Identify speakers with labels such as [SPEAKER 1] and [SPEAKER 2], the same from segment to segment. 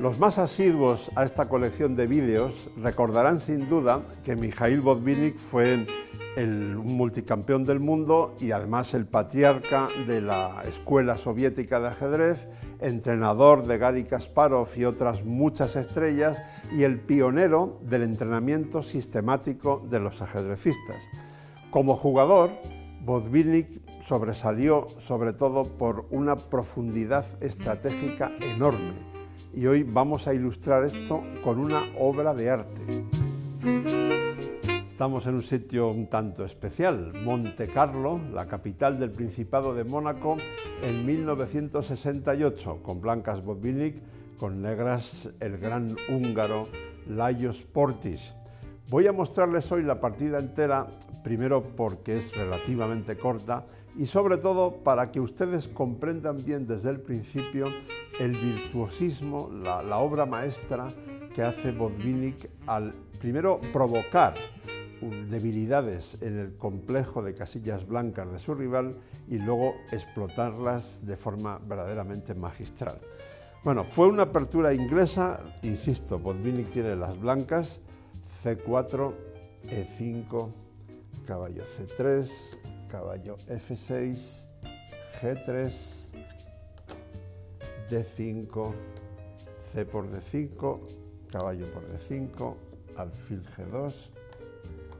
[SPEAKER 1] Los más asiduos a esta colección de vídeos recordarán sin duda que Mikhail Botvinnik fue un multicampeón del mundo y además el patriarca de la escuela soviética de ajedrez, entrenador de Garry Kasparov y otras muchas estrellas y el pionero del entrenamiento sistemático de los ajedrecistas. Como jugador, Botvinnik sobresalió sobre todo por una profundidad estratégica enorme. Y hoy vamos a ilustrar esto con una obra de arte. Estamos en un sitio un tanto especial, Montecarlo, la capital del Principado de Mónaco, en 1968, con blancas Botvinnik, con negras el gran húngaro Lajos Portis. Voy a mostrarles hoy la partida entera, primero porque es relativamente corta y sobre todo para que ustedes comprendan bien desde el principio el virtuosismo, la obra maestra que hace Botvinnik al primero provocar debilidades en el complejo de casillas blancas de su rival y luego explotarlas de forma verdaderamente magistral. Bueno, fue una apertura inglesa, insisto, Botvinnik tiene las blancas, C4, E5, caballo C3, caballo F6, G3, D5, C por D5, caballo por D5, alfil G2,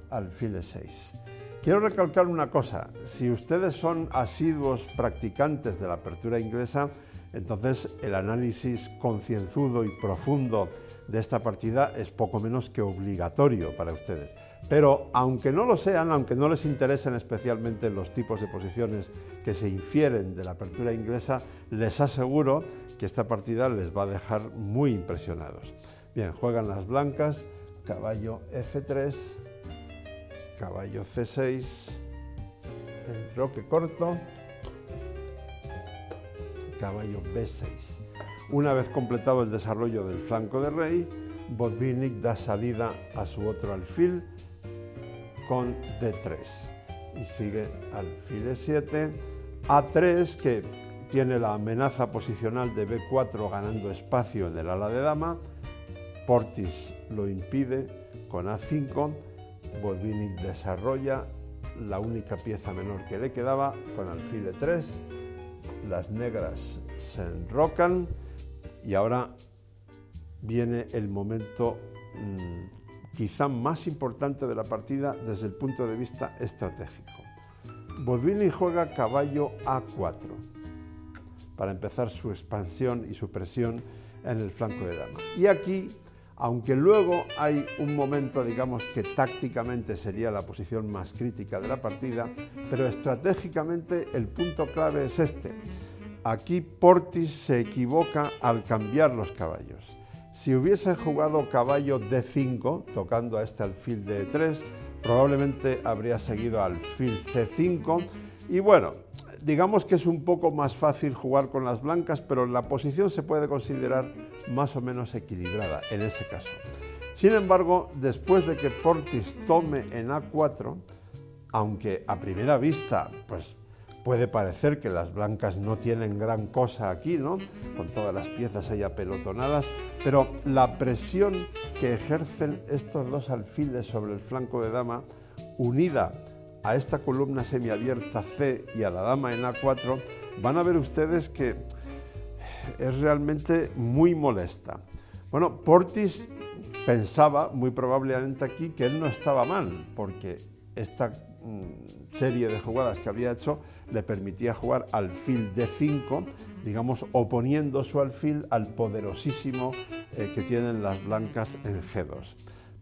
[SPEAKER 1] alfil E6. Quiero recalcar una cosa, si ustedes son asiduos practicantes de la apertura inglesa, entonces el análisis concienzudo y profundo de esta partida es poco menos que obligatorio para ustedes. Pero aunque no lo sean, aunque no les interesen especialmente los tipos de posiciones que se infieren de la apertura inglesa, les aseguro que esta partida les va a dejar muy impresionados. Bien, juegan las blancas, caballo F3, caballo C6, enroque corto, caballo B6. Una vez completado el desarrollo del flanco de rey, Botvinnik da salida a su otro alfil con D3 y sigue alfil E7, A3 que tiene la amenaza posicional de B4 ganando espacio en el ala de dama, Portis lo impide con A5, Botvinnik desarrolla la única pieza menor que le quedaba con alfil E3, las negras se enrocan y ahora viene el momento quizá más importante de la partida desde el punto de vista estratégico. Botvinnik juega caballo A4 para empezar su expansión y su presión en el flanco de dama. Y aquí, aunque luego hay un momento, digamos, que tácticamente sería la posición más crítica de la partida, pero estratégicamente el punto clave es este. Aquí Portis se equivoca al cambiar los caballos. Si hubiese jugado caballo D5, tocando a este alfil de E3, probablemente habría seguido alfil C5 y bueno, digamos que es un poco más fácil jugar con las blancas, pero la posición se puede considerar más o menos equilibrada en ese caso. Sin embargo, después de que Portis tome en A4, aunque a primera vista pues puede parecer que las blancas no tienen gran cosa aquí, ¿no?, con todas las piezas ahí apelotonadas, pero la presión que ejercen estos dos alfiles sobre el flanco de dama, unida a esta columna semiabierta C y a la dama en A4, van a ver ustedes que es realmente muy molesta. Bueno, Portis pensaba muy probablemente aquí que él no estaba mal, porque esta serie de jugadas que había hecho le permitía jugar alfil D5, digamos, oponiendo su alfil al poderosísimo que tienen las blancas en G2.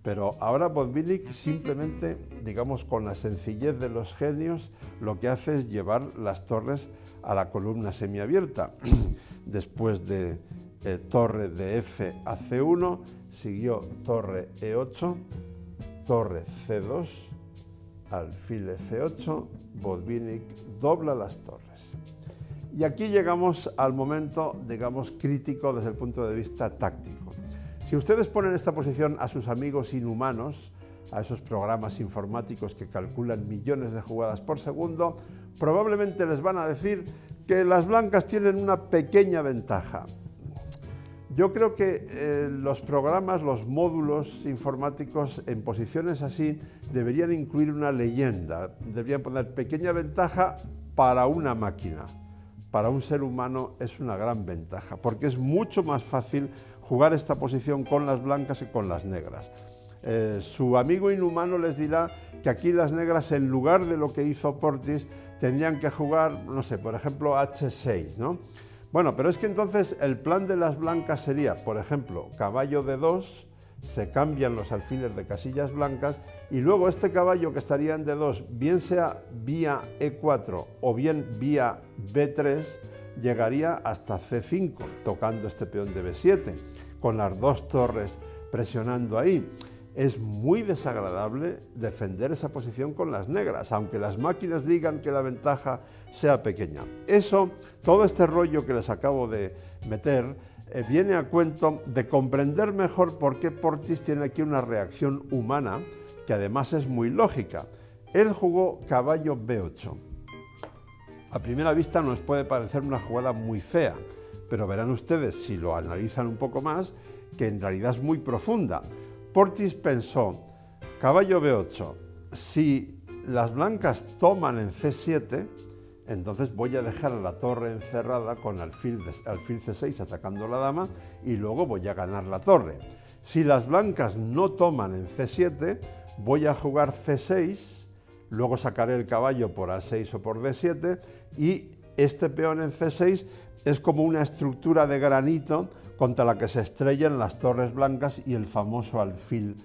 [SPEAKER 1] Pero ahora Botvinnik simplemente, digamos, con la sencillez de los genios, lo que hace es llevar las torres a la columna semiabierta. Después de torre de F a C1, siguió torre E8, torre C2, alfil F8, Botvinnik dobla las torres. Y aquí llegamos al momento, digamos, crítico desde el punto de vista táctico. Si ustedes ponen esta posición a sus amigos inhumanos, a esos programas informáticos que calculan millones de jugadas por segundo, probablemente les van a decir que las blancas tienen una pequeña ventaja. Yo creo que los programas, los módulos informáticos en posiciones así deberían incluir una leyenda, deberían poner pequeña ventaja para una máquina. Para un ser humano es una gran ventaja, porque es mucho más fácil jugar esta posición con las blancas que con las negras. Su amigo inhumano les dirá que aquí las negras, en lugar de lo que hizo Portis, tendrían que jugar, no sé, por ejemplo, H6, ¿no? Bueno, pero es que entonces el plan de las blancas sería, por ejemplo, caballo D2, se cambian los alfiles de casillas blancas y luego este caballo que estaría en D2, bien sea vía E4 o bien vía B3, llegaría hasta C5, tocando este peón de B7, con las dos torres presionando ahí. Es muy desagradable defender esa posición con las negras, aunque las máquinas digan que la ventaja sea pequeña. Eso, todo este rollo que les acabo de meter, viene a cuento de comprender mejor por qué Portis tiene aquí una reacción humana, que además es muy lógica. Él jugó caballo B8. A primera vista nos puede parecer una jugada muy fea, pero verán ustedes, si lo analizan un poco más, que en realidad es muy profunda. Portis pensó, caballo B8, si las blancas toman en C7, entonces voy a dejar a la torre encerrada con alfil C6 atacando la dama y luego voy a ganar la torre. Si las blancas no toman en C7, voy a jugar C6, luego sacaré el caballo por A6 o por D7 y este peón en C6 es como una estructura de granito contra la que se estrellan las torres blancas y el famoso alfil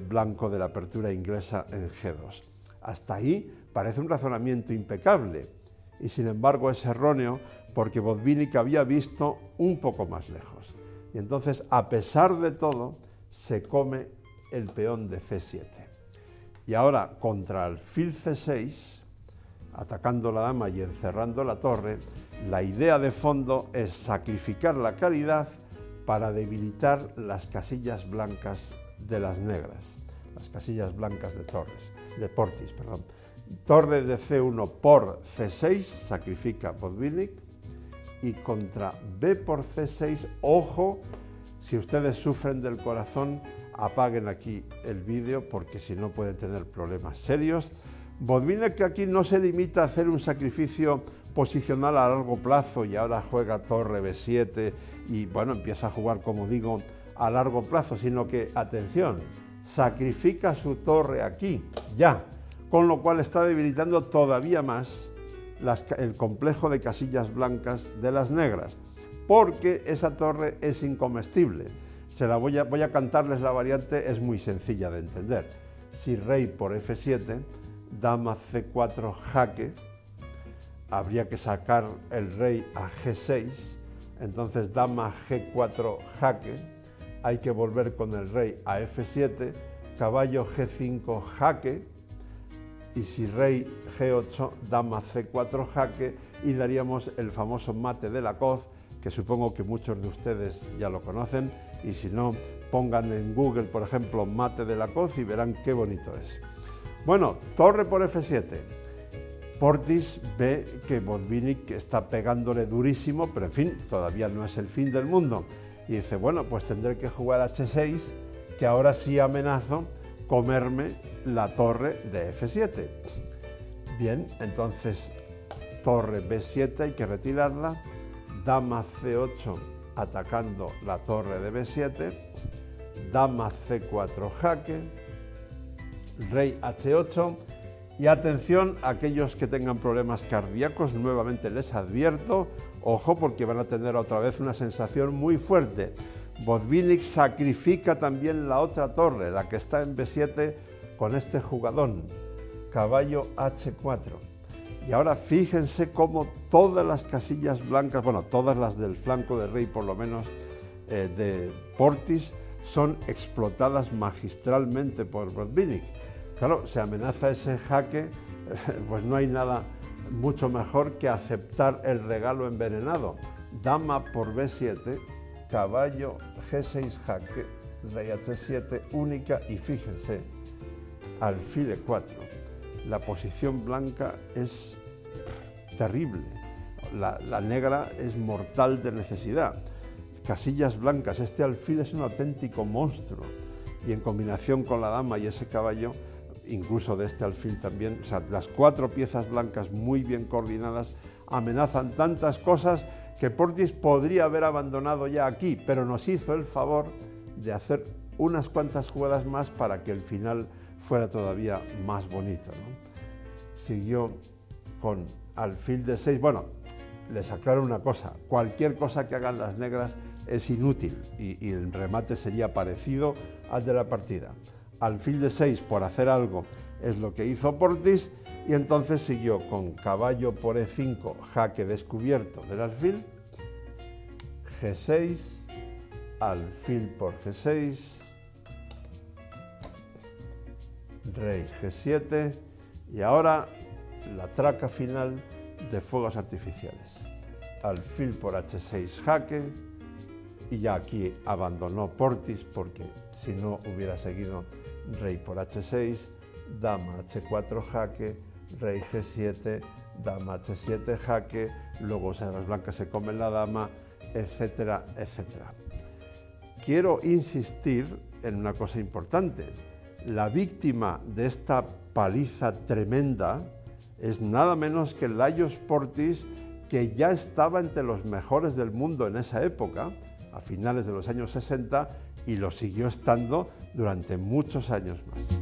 [SPEAKER 1] blanco de la apertura inglesa en G2. Hasta ahí parece un razonamiento impecable y sin embargo es erróneo porque Botvinnik había visto un poco más lejos. Y entonces, a pesar de todo, se come el peón de C7. Y ahora, contra alfil C6, atacando la dama y encerrando la torre, la idea de fondo es sacrificar la calidad para debilitar las casillas blancas de las negras, las casillas blancas de Portis, perdón. Torre de C1 por C6, sacrifica Botvinnik, y contra B por C6, ojo, si ustedes sufren del corazón, apaguen aquí el vídeo porque si no pueden tener problemas serios. Botvinnik aquí no se limita a hacer un sacrificio posicional a largo plazo y ahora juega torre B7 y bueno, empieza a jugar, como digo, a largo plazo, sino que, atención, sacrifica su torre aquí, ya, con lo cual está debilitando todavía más el complejo de casillas blancas de las negras, porque esa torre es incomestible. Voy a cantarles la variante, es muy sencilla de entender. Si rey por F7, dama C4 jaque, habría que sacar el rey a G6, entonces dama G4 jaque, hay que volver con el rey a F7, caballo G5 jaque, y si rey G8, dama C4 jaque, y daríamos el famoso mate de la coz, que supongo que muchos de ustedes ya lo conocen, y si no, pongan en Google, por ejemplo, mate de la coz y verán qué bonito es. Bueno, torre por F7. Portis ve que Botvinnik está pegándole durísimo, pero en fin, todavía no es el fin del mundo. Y dice, bueno, pues tendré que jugar H6, que ahora sí amenazo comerme la torre de F7. Bien, entonces torre B7 hay que retirarla, dama C8 atacando la torre de B7, dama C4 jaque, rey H8 y atención a aquellos que tengan problemas cardíacos, nuevamente les advierto, ojo porque van a tener otra vez una sensación muy fuerte. Botvinnik sacrifica también la otra torre, la que está en B7 con este jugadón, caballo H4. Y ahora fíjense cómo todas las casillas blancas, bueno, todas las del flanco del rey por lo menos, de Portis, son explotadas magistralmente por Botvinnik. Claro, se amenaza ese jaque, pues no hay nada mucho mejor que aceptar el regalo envenenado. Dama por B7, caballo G6 jaque, rey H7 única y fíjense, alfil E4. La posición blanca es terrible, la negra es mortal de necesidad. casillas blancas. Este alfil es un auténtico monstruo y en combinación con la dama y ese caballo, incluso de este alfil también, o sea, las 4 piezas blancas muy bien coordinadas amenazan tantas cosas que Portis podría haber abandonado ya aquí, pero nos hizo el favor de hacer unas cuantas jugadas más para que el final fuera todavía más bonito, ¿no? Siguió con alfil de 6. Bueno, les aclaro una cosa, cualquier cosa que hagan las negras es inútil y el remate sería parecido al de la partida. Alfil de 6 por hacer algo es lo que hizo Portis, y entonces siguió con caballo por E5, jaque descubierto del alfil, G6, alfil por G6, rey G7, y ahora la traca final de fuegos artificiales. Alfil por H6 jaque, y ya aquí abandonó Portis porque si no hubiera seguido rey por H6, dama H4 jaque, rey G7, dama H7 jaque, luego las blancas se comen la dama, etcétera, etcétera. Quiero insistir en una cosa importante. La víctima de esta paliza tremenda es nada menos que Lajos Portis, que ya estaba entre los mejores del mundo en esa época, a finales de los años 60, y lo siguió estando durante muchos años más.